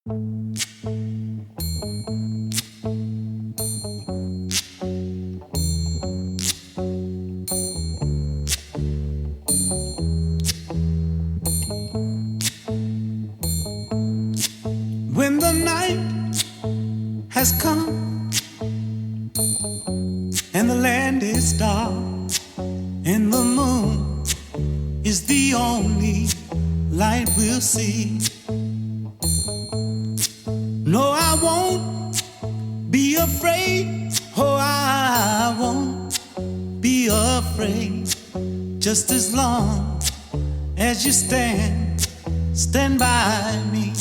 When the night has come and the land is dark and the moon is the only light we'll see. No, I won't be afraid. Oh, I won't be afraid. Just as long as you stand by me.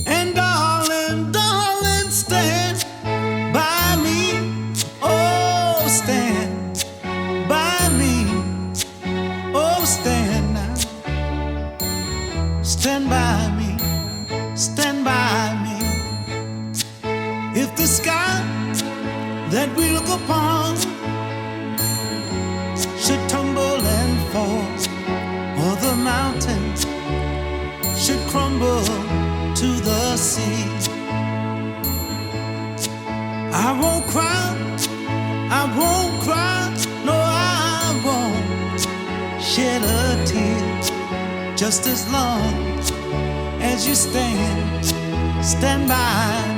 And darling, darling, stand by me. Oh, stand by me. Oh, stand now. Stand by me. Stand by me. If the sky that we look upon should tumble and fall, or the mountains should crumble to the sea, I won't cry, I won't cry, no, I won't shed a tear. Just as long as you stand by